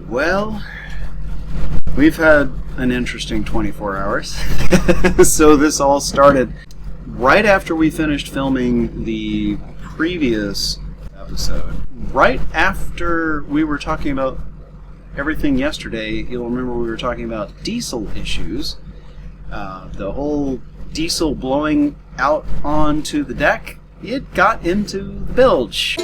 Well, we've had an interesting 24 hours. So this all started right after we finished filming the previous episode. Right after we were talking about everything yesterday, you'll remember we were talking about diesel issues. The whole diesel blowing out onto the deck, it got into the bilge.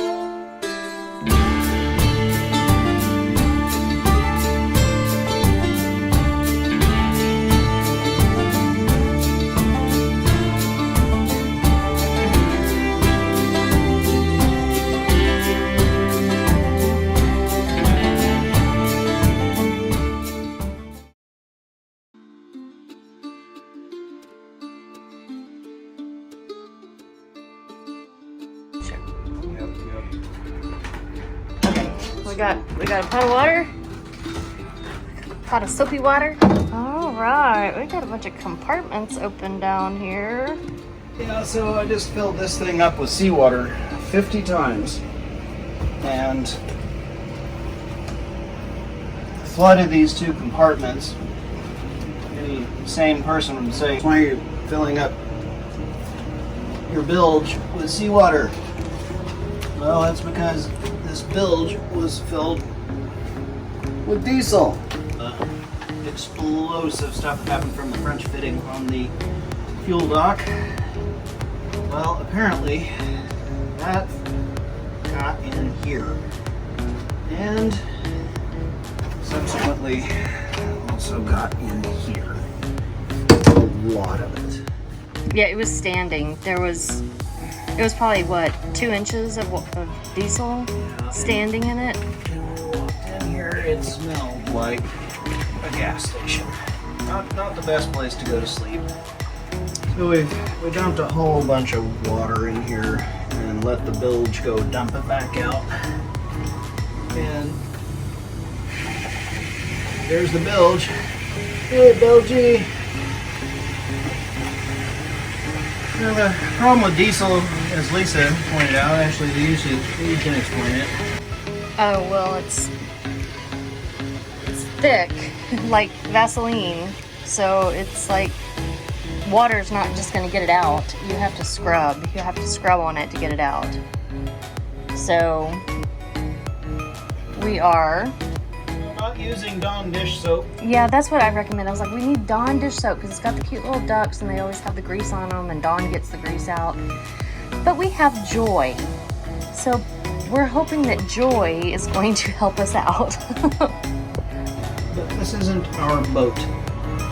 We got a pot of water, pot of soapy water. All right, we got a bunch of compartments open down here. Yeah, so I just filled this thing up with seawater 50 times and flooded these two compartments. Any sane person would say, why are you filling up your bilge with seawater? Well, that's because this bilge was filled with diesel. Explosive stuff that happened from the French fitting on the fuel dock. Well, apparently that got in here. And subsequently also got in here. A lot of it. Yeah, it was standing. It was probably, what, 2 inches of diesel standing in it? In here it smelled like a gas station. Not the best place to go to sleep. So we dumped a whole bunch of water in here and let the bilge go dump it back out. And there's the bilge. Hey, bilgey. Now the problem with diesel, as Lisa pointed out, actually you can explain it. Oh, well, it's thick, like Vaseline. So it's like water's not just going to get it out. You have to scrub. You have to scrub on it to get it out. So we are not using Dawn dish soap. Yeah, that's what I recommend. I was like, we need Dawn dish soap because it's got the cute little ducks and they always have the grease on them and Dawn gets the grease out. But we have Joy. So we're hoping that Joy is going to help us out. But this isn't our boat.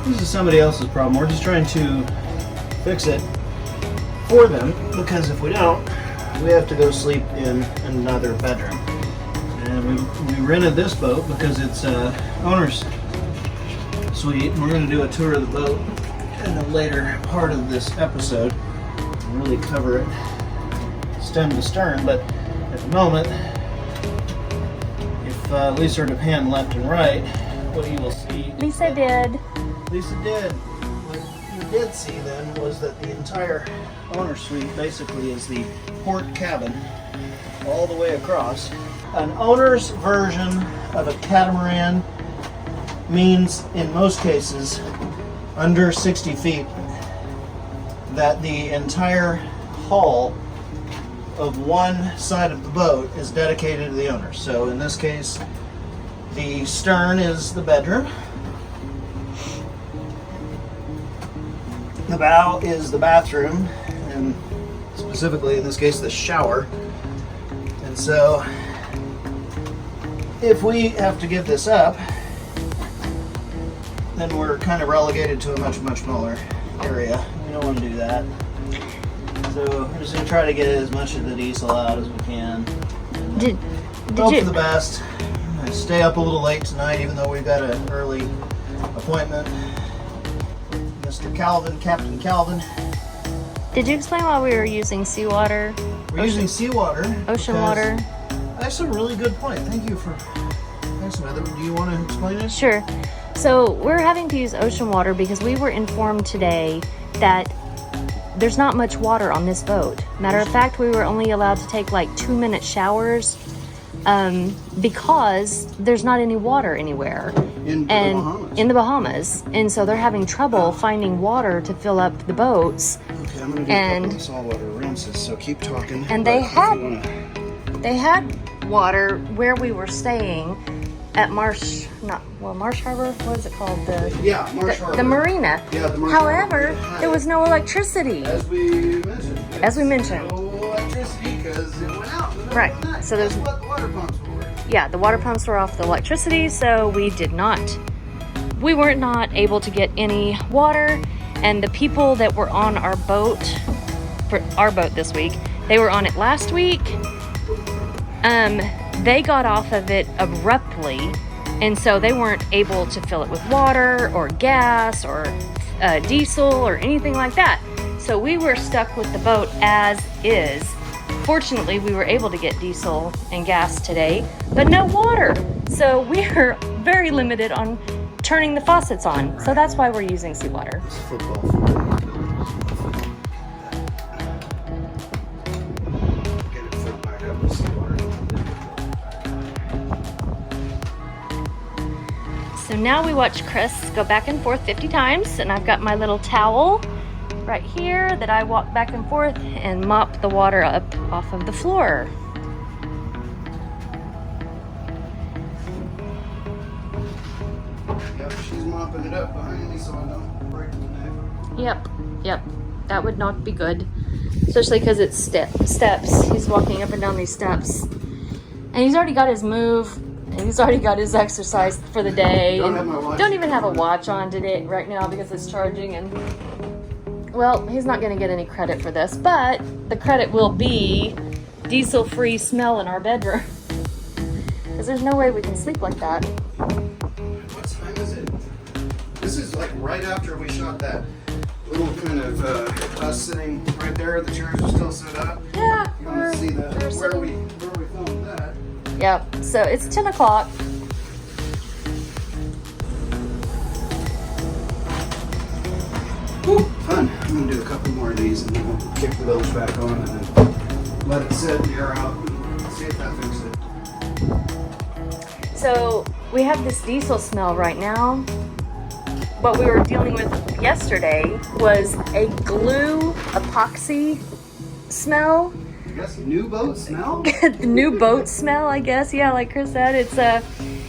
This is somebody else's problem. We're just trying to fix it for them because if we don't, we have to go sleep in another bedroom. And we rented this boat because it's owner's suite. We're going to do a tour of the boat in a later part of this episode and really cover it stem to stern. But at the moment, if Lisa were to pan left and right, what you will see... Lisa did. What you did see then was that the entire owner's suite basically is the port cabin all the way across. An owner's version of a catamaran means, in most cases, under 60 feet, that the entire hull of one side of the boat is dedicated to the owner. So in this case, the stern is the bedroom, the bow is the bathroom, and specifically in this case the shower. And so if we have to give this up, then we're kind of relegated to a much smaller area. We don't want to do that. So we're just going to try to get as much of the diesel out as we can. Hope for the best. I'm going to stay up a little late tonight even though we've got an early appointment. Mr. Calvin, Captain Calvin. Did you explain why we were using seawater? We're using seawater. Ocean water. That's a really good point. Thank you for... Thanks, Mother. Do you want to explain it? Sure. So we're having to use ocean water because we were informed today that there's not much water on this boat. Matter of fact, we were only allowed to take like 2-minute showers because there's not any water anywhere. In the Bahamas. And so they're having trouble finding water to fill up the boats. Okay, I'm gonna do a couple of saltwater rinses, so keep talking. And they had water where we were staying at Marsh Harbor. What is it called? Marsh Harbor. The marina. Yeah, the Marsh However, Harbor. there was no electricity. As we mentioned. No electricity because it went out. Right. So that's what the water pumps were. Yeah, the water pumps were off the electricity, so we weren't not able to get any water. And the people that were on our boat, for our boat this week, they were on it last week. They got off of it abruptly, and so they weren't able to fill it with water or gas or diesel or anything like that. So we were stuck with the boat as is. Fortunately, we were able to get diesel and gas today, but no water. So we are very limited on turning the faucets on. So that's why we're using seawater. So now we watch Chris go back and forth 50 times, and I've got my little towel right here that I walk back and forth and mop the water up off of the floor. Yep, she's mopping it up behind me so I don't break the neck. Yep, that would not be good, especially because it's steps. He's walking up and down these steps, and he's already got his move. And he's already got his exercise for the day. Don't even have a watch on today right now because it's charging. And well, he's not going to get any credit for this, but the credit will be diesel-free smell in our bedroom. Because there's no way we can sleep like that. What time is it? This is like right after we shot that little kind of us sitting right there. The chairs are still set up. Yeah. You want to see where we filmed that? Yep, so it's 10 o'clock. Woo, fun. I'm going to do a couple more of these and then we'll kick the bilge back on and then let it sit and air out and see if that fixes it. So we have this diesel smell right now. What we were dealing with yesterday was a glue epoxy smell. I guess new boat smell? The new boat smell, I guess. Yeah, like Chris said,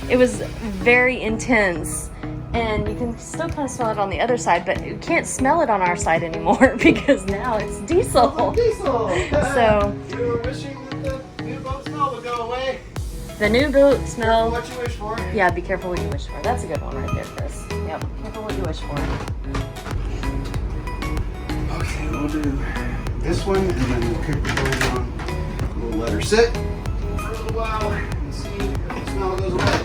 it was very intense. And you can still kind of smell it on the other side, but you can't smell it on our side anymore because now it's diesel. Oh, diesel! So you were wishing that the new boat smell would go away. The new boat smell. Careful what you wish for. Yeah, be careful what you wish for. That's a good one right there, Chris. Yep, careful what you wish for. Okay, we'll do this one and then we'll kick the bilge on. We'll let her sit for a little while and see if the smell goes away.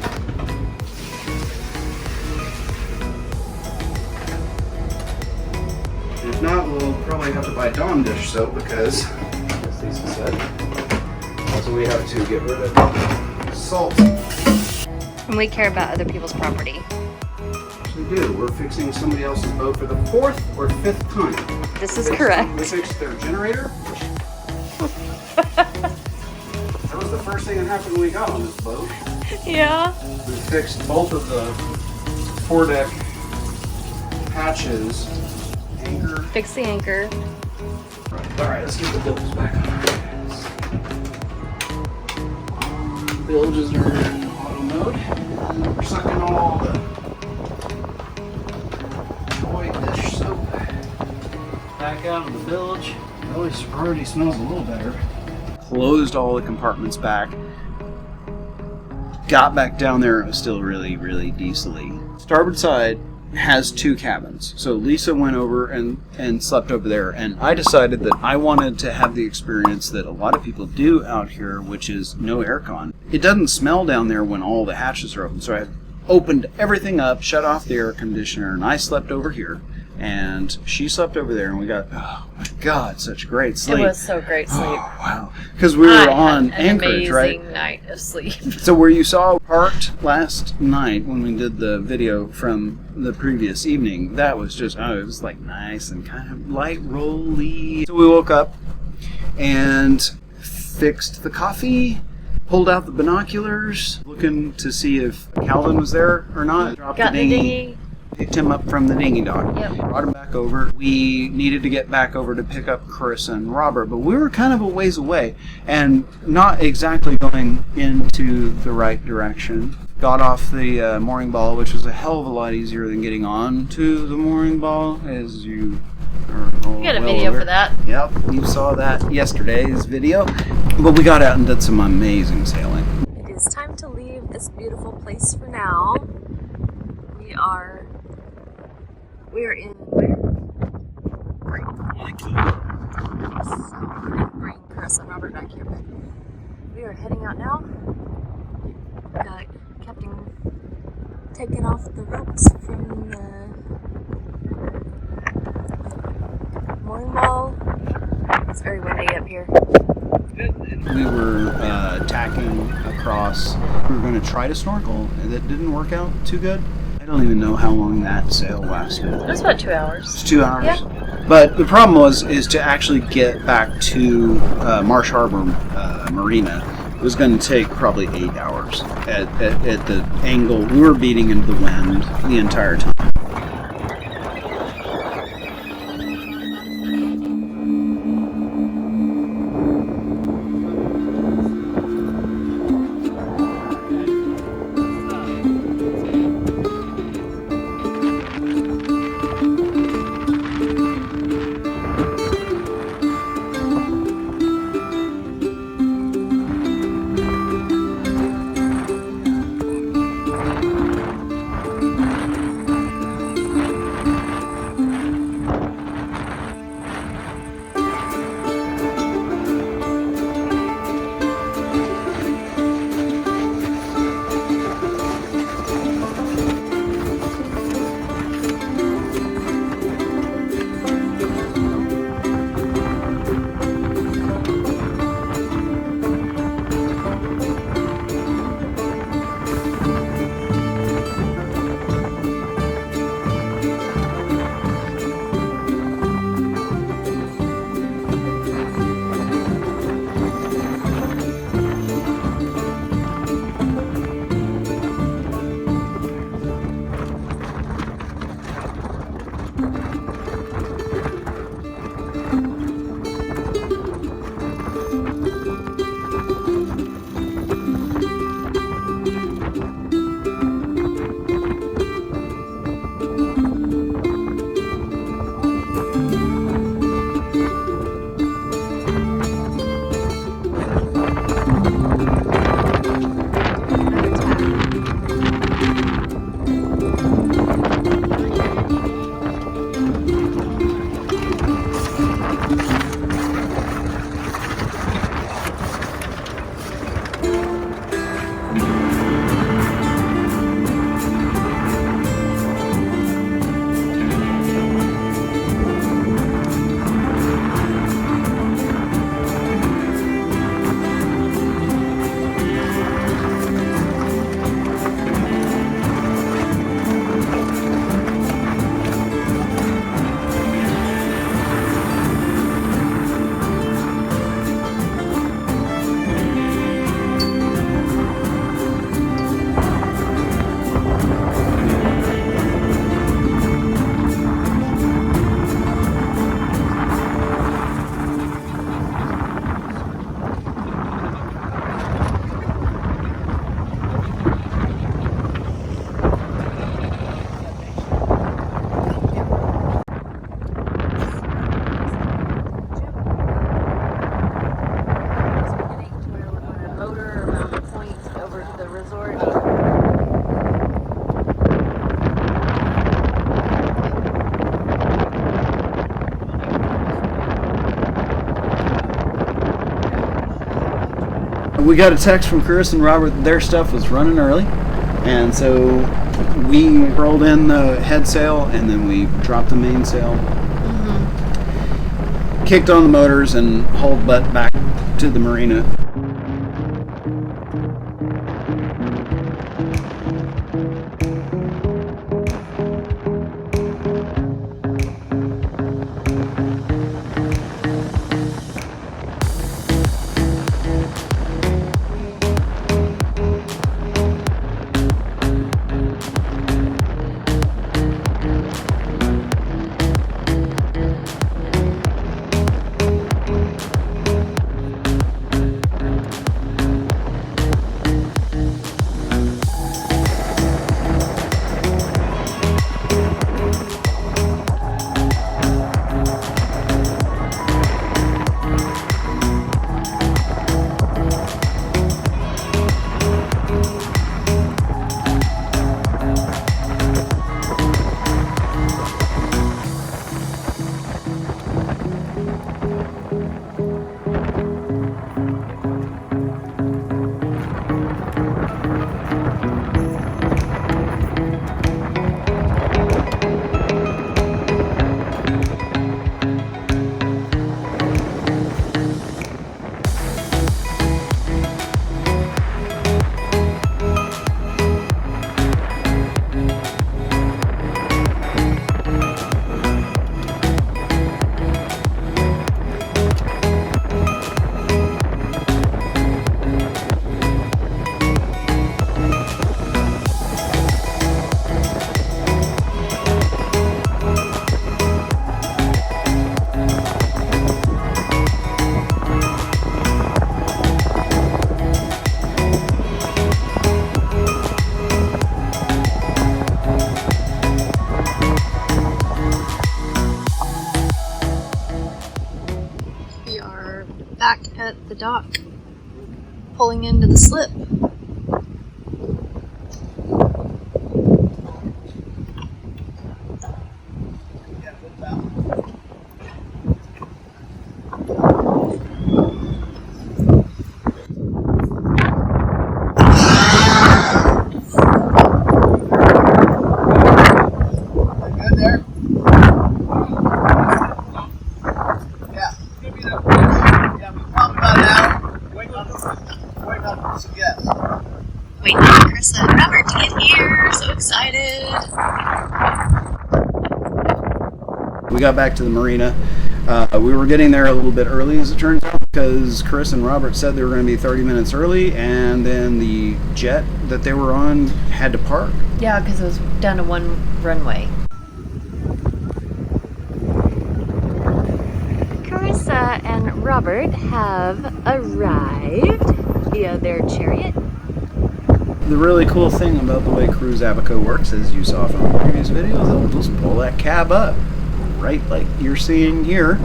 If not, we'll probably have to buy Dawn dish soap because, as Lisa said, also we have to get rid of salt. And we care about other people's property. We do. We're fixing somebody else's boat for the 4th or 5th time. This is correct. We fixed their generator. That was the first thing that happened when we got on this boat. Yeah. We fixed both of the foredeck hatches. Anchor. Fix the anchor. Alright, let's get the bilges back on. The bilges are in auto mode. And we're sucking all the toy dish soap back out of the bilge. It already smells a little better. Closed all the compartments back. Got back down there, it was still really, really diesel-y. Starboard side has 2 cabins. So Lisa went over and slept over there, and I decided that I wanted to have the experience that a lot of people do out here, which is no aircon. It doesn't smell down there when all the hatches are open, so I opened everything up, shut off the air conditioner, and I slept over here. And she slept over there, and we got, oh my God, such great sleep. It was so great sleep. Oh, wow. Because we were on Anchorage, right? Amazing night of sleep. So where you saw parked last night when we did the video from the previous evening, that was just, it was like nice and kind of light rolly. So we woke up and fixed the coffee Pulled out the binoculars, looking to see if Calvin was there or not. Dropped Got the dinghy. Picked him up from the dinghy dock. Yep. Brought him back over. We needed to get back over to pick up Carissa and Robert, but we were kind of a ways away and not exactly going into the right direction. Got off the mooring ball, which was a hell of a lot easier than getting on to the mooring ball, as you are all We got a well video aware. for that. Yep, you saw that yesterday's video. But we got out and did some amazing sailing. It is time to leave this beautiful place for now. We are in where? Great Guana Cay. So I'm gonna bring Carissa and Robert back here, but we are heading out now. We got Captain taking off the ropes from the mooring ball. It's very windy up here. We were tacking across. We were going to try to snorkel. That didn't work out too good. I don't even know how long that sail lasted. It was about 2 hours. It's 2 hours. Yeah. But the problem is to actually get back to Marsh Harbor Marina. It was going to take probably 8 hours at the angle. We were beating into the wind the entire time. We got a text from Carissa and Robert that their stuff was running early, and so we rolled in the head sail and then we dropped the mainsail, kicked on the motors and hauled butt back to the marina. dock, pulling into the slip. Waiting for Carissa and Robert to get here. So excited. We got back to the marina. We were getting there a little bit early, as it turns out, because Chris and Robert said they were going to be 30 minutes early, and then the jet that they were on had to park. Yeah, because it was down to one runway. Carissa and Robert have arrived via their chariot. The really cool thing about the way Cruise Abaco works, as you saw from the previous videos, they'll just pull that cab up, right like you're seeing here.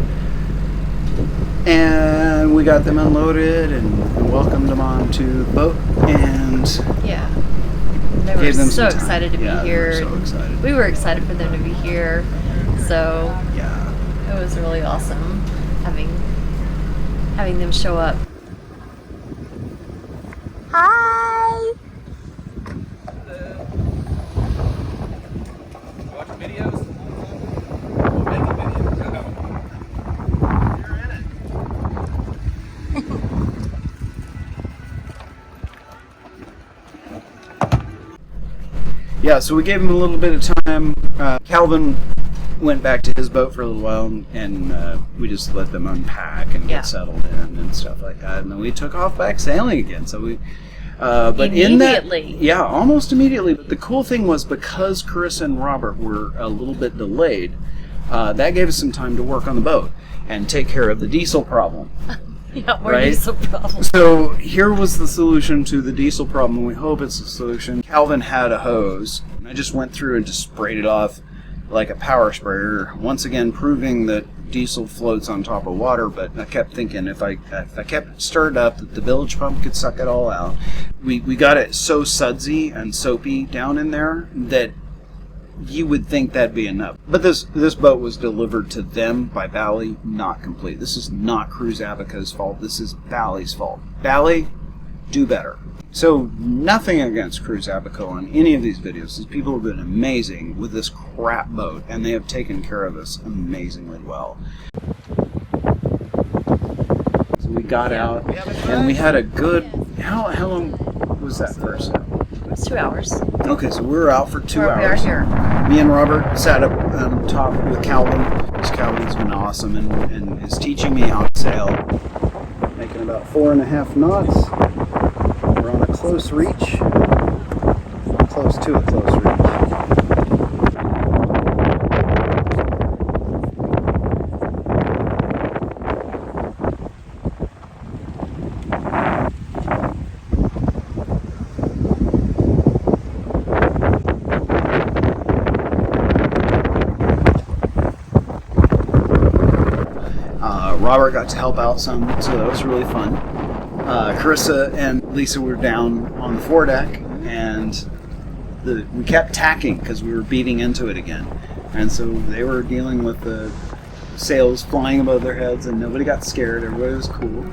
And we got them unloaded and welcomed them onto the boat, and yeah, they were so excited to be here. They were so excited. We were excited for them to be here, so yeah, it was really awesome having them show up. Hi. Watching videos? Yeah, so we gave him a little bit of time. Calvin went back to his boat for a little while, and we just let them unpack and get settled in and stuff like that. And then we took off back sailing again. So we, but immediately. Almost immediately. But the cool thing was, because Carissa and Robert were a little bit delayed, that gave us some time to work on the boat and take care of the diesel problem. Yeah, more diesel problem. So here was the solution to the diesel problem. We hope it's the solution. Calvin had a hose, and I just went through and just sprayed it off like a power sprayer, once again proving that diesel floats on top of water. But I kept thinking, if I kept it stirred up, that the bilge pump could suck it all out. We got it so sudsy and soapy down in there that you would think that'd be enough. But this boat was delivered to them by Bally, not complete. This is not Cruise Abaco's fault. This is Bally's fault. Bally, do better. So nothing against Cruise Abaco on any of these videos. These people have been amazing with this crap boat, and they have taken care of us amazingly well. So we got out, and we had a good... How long was that first? It was 2 hours. Okay, so we were out for 2 hours. We are here. Me and Robert sat up on top with Calvin, because Calvin's been awesome and is teaching me how to sail. Making about 4.5 knots. We're on a close reach. Close to a close reach. Robert got to help out some, so that was really fun. Carissa and Lisa were down on the foredeck, and we kept tacking because we were beating into it again. And so they were dealing with the sails flying above their heads, and nobody got scared. Everybody was cool.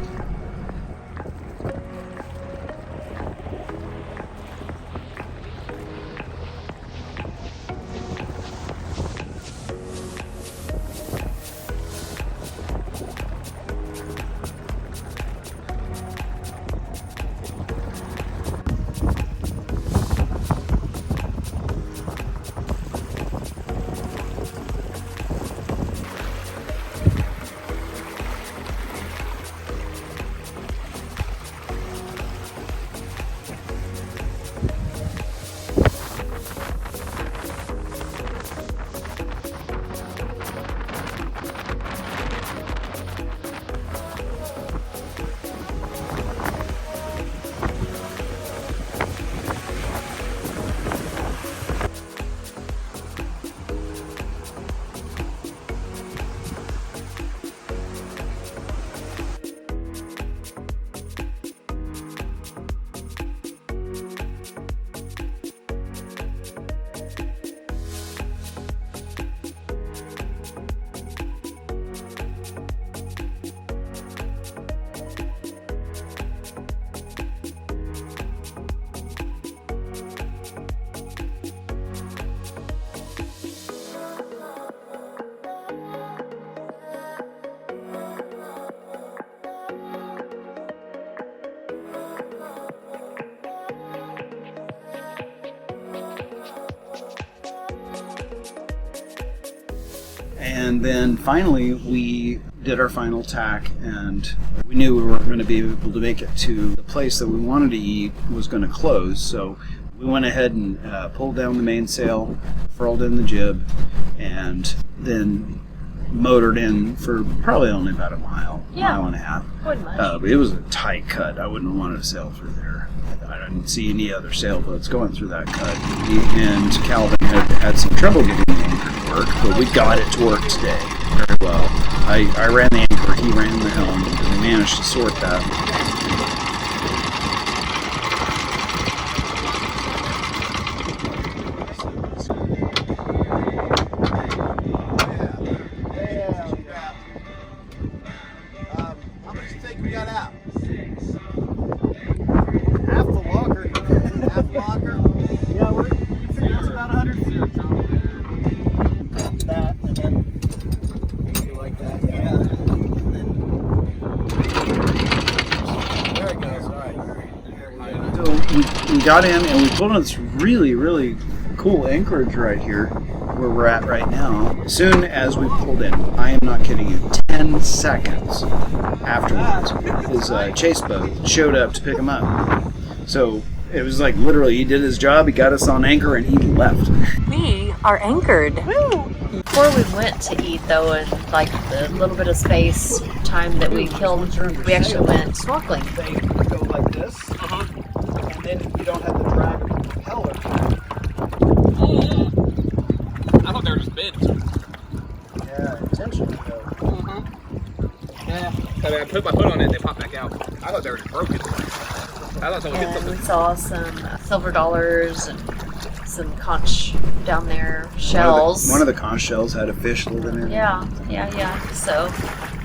And then finally we did our final tack, and we knew we weren't going to be able to make it to the place that we wanted to eat was going to close. So we went ahead and pulled down the mainsail, furled in the jib, and then motored in for probably only about a mile, mile and a half. Wasn't much. It was a tight cut. I wouldn't have wanted to sail through there. I didn't see any other sailboats going through that cut. And Calvin had some trouble getting the anchor to work, but we got it to work today very well. I ran the anchor, he ran the helm, and we managed to sort that. We got in and we pulled on this really, really cool anchorage right here where we're at right now. As soon as we pulled in, I am not kidding you, 10 seconds afterwards, his chase boat showed up to pick him up. So it was like literally he did his job, he got us on anchor, and he left. We are anchored. Woo! Before we went to eat, though, and like the little bit of space time that we killed, we actually went snorkeling. They go like this. And then you don't have the drag of the propeller. I thought they were just bent. Yeah, intentionally though. Yeah. I mean, I put my foot on it and they popped back out. I thought they were just broken. I thought someone hit And we something. saw some silver dollars and some conch down there, shells. One of the conch shells had a fish living in it. Yeah. So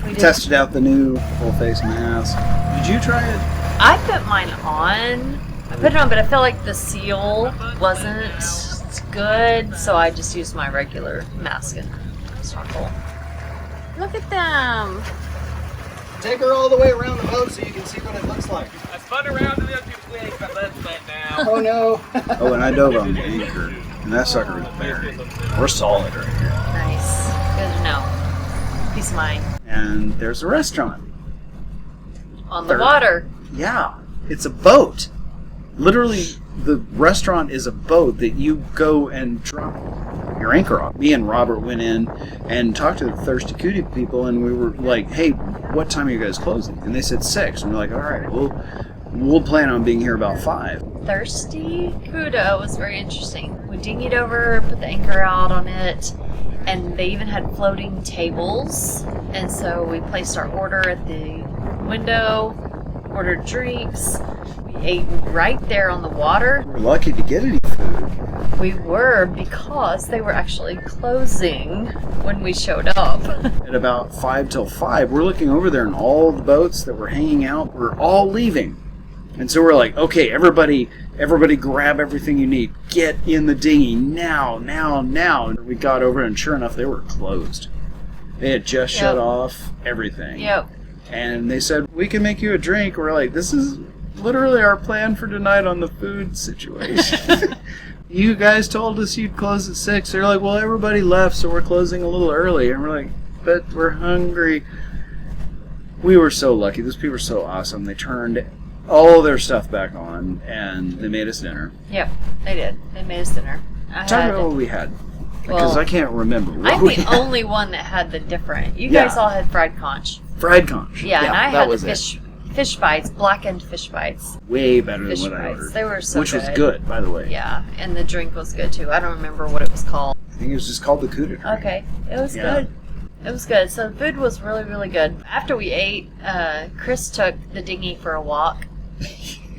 we did. Tested out the new full face mask. Did you try it? I put mine on. I put it on, but I felt like the seal wasn't good, so I just used my regular mask and snorkel. Look at them. Take her all the way around the boat so you can see what it looks like. I spun around and the other two legs, my legs went now. Oh no. Oh, and I dove on the anchor, and that sucker was buried. We're solid right here. Nice. Good to know. Peace of mind. And there's a restaurant. On the water. Yeah, it's a boat. Literally, the restaurant is a boat that you go and drop your anchor off. Me and Robert went in and talked to the Thirsty Kuda people, and we were like, hey, what time are you guys closing? And they said 6. And we're like, all right, we'll plan on being here about 5. Thirsty Kuda was very interesting. We dinghied over, put the anchor out on it, and they even had floating tables. And so we placed our order at the window, ordered drinks. We ate right there on the water. We're lucky to get any food. We were, because they were actually closing when we showed up. At about 5 till 5, we're looking over there, and all the boats that were hanging out were all leaving. And so we're like, okay, everybody grab everything you need. Get in the dinghy now. And we got over, and sure enough, they were closed. They had just shut off everything. Yep. And they said, we can make you a drink. We're like, this is literally our plan for tonight on the food situation. You guys told us you'd close at 6. They're like, well, everybody left, so we're closing a little early. And we're like, but we're hungry. We were so lucky. Those people are so awesome. They turned all their stuff back on, and they made us dinner. Yep, they did. They made us dinner. Talk about what we had. Because Well, I can't remember what I'm we the had. only one that had the different. You Yeah. guys all had fried conch. Fried conch. Yeah, and I that had was the fish bites, blackened fish bites. way better Fish than what I bites. ordered. They were so Which good. was good, by the way. Yeah, and the drink was good too. I don't remember what it was called. I think it was just called the Kuda drink. Okay, it was Yeah. good. It was good. So the food was really, really good. After we ate, Chris took the dinghy for a walk.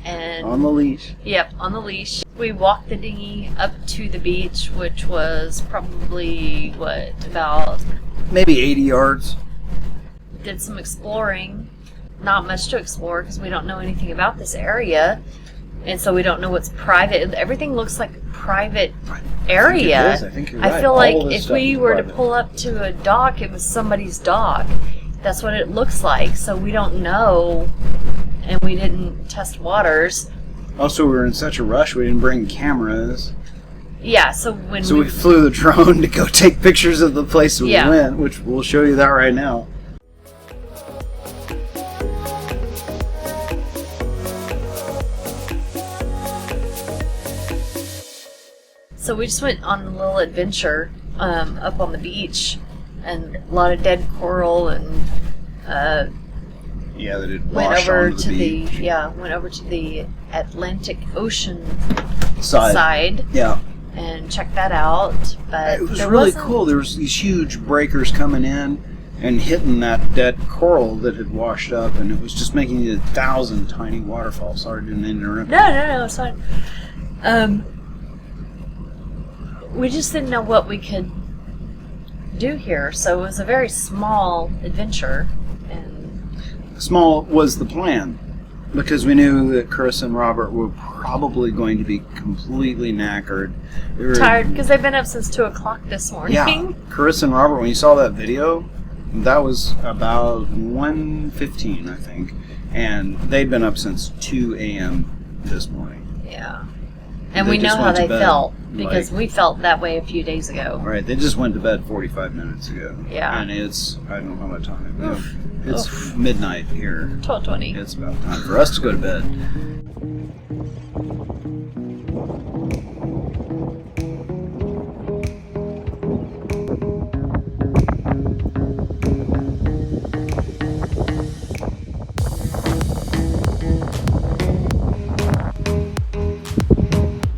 And On the leash. Yep, on the leash. We walked the dinghy up to the beach, which was probably, about... Maybe 80 yards. Did some exploring. Not much to explore because we don't know anything about this area. And so we don't know what's private. Everything looks like a private area. I think you're right. I feel All like this if stuff we is were to private. pull up to a dock, it was somebody's dock. That's what it looks like. So we don't know. And we didn't test waters. Also, we were in such a rush, we didn't bring cameras. Yeah, so when So we flew the drone to go take pictures of the place we went, which we'll show you that right now. So we just went on a little adventure up on the beach, and a lot of dead coral, and Yeah, they did went wash over onto to the beach. went over to the Atlantic Ocean side. side Yeah. and checked that out. But It was there really wasn't- cool. There was these huge breakers coming in and hitting that dead coral that had washed up, and it was just making 1,000 tiny waterfalls. Sorry, didn't interrupt. No, it's fine. We just didn't know what we could do here, so it was a very small adventure. And Small was the plan, because we knew that Carissa and Robert were probably going to be completely knackered. They were tired because they've been up since 2:00 this morning. Yeah, Carissa and Robert, when you saw that video, that was about 1:15, I think, and they'd been up since 2 a.m. this morning. Yeah. And They we know just how went to they bed, felt because like- we felt that way a few days ago. Right, they just went to bed 45 minutes ago. Yeah. And it's, I don't know how much time it is. Oof. It's Oof. midnight here. 12:20. It's about time for us to go to bed.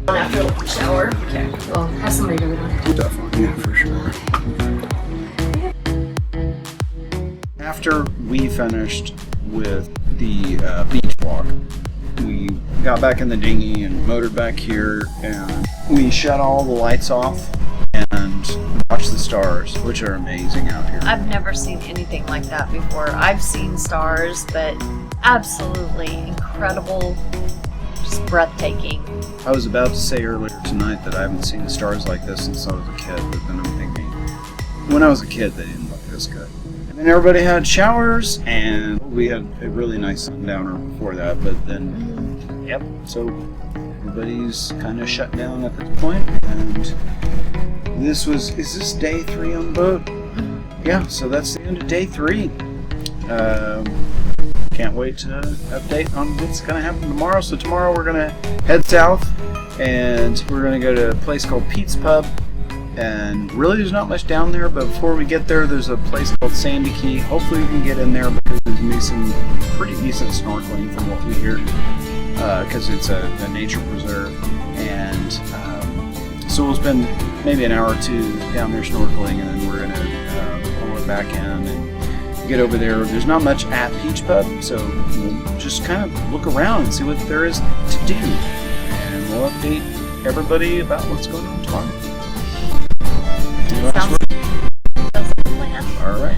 After a shower. Okay. Well, have somebody do it. Definitely, yeah, for sure. After we finished with the beach walk, we got back in the dinghy and motored back here, and we shut all the lights off and watched the stars, which are amazing out here. I've never seen anything like that before. I've seen stars, but absolutely incredible, just breathtaking. I was about to say earlier tonight that I haven't seen stars like this since I was a kid, but then I'm thinking, when I was a kid, they didn't look this good. And then everybody had showers, and we had a really nice sundowner before that, but then, yep, so everybody's kind of shut down at this point, and is this day 3 on the boat? Yeah, so that's the end of day 3. Can't wait to update on what's going to happen tomorrow. So tomorrow we're going to head south, and we're going to go to a place called Pete's Pub. And really there's not much down there, but before we get there, there's a place called Sandy Key. Hopefully we can get in there because there's going to be some pretty decent snorkeling from what we hear, because it's a nature preserve. And so we'll spend maybe an hour or two down there snorkeling, and then we're going to pull it back in and get over there. There's not much at Peach Pub, so we'll just kind of look around and see what there is to do, and we'll update everybody about what's going on tomorrow. Sounds like a plan. All right.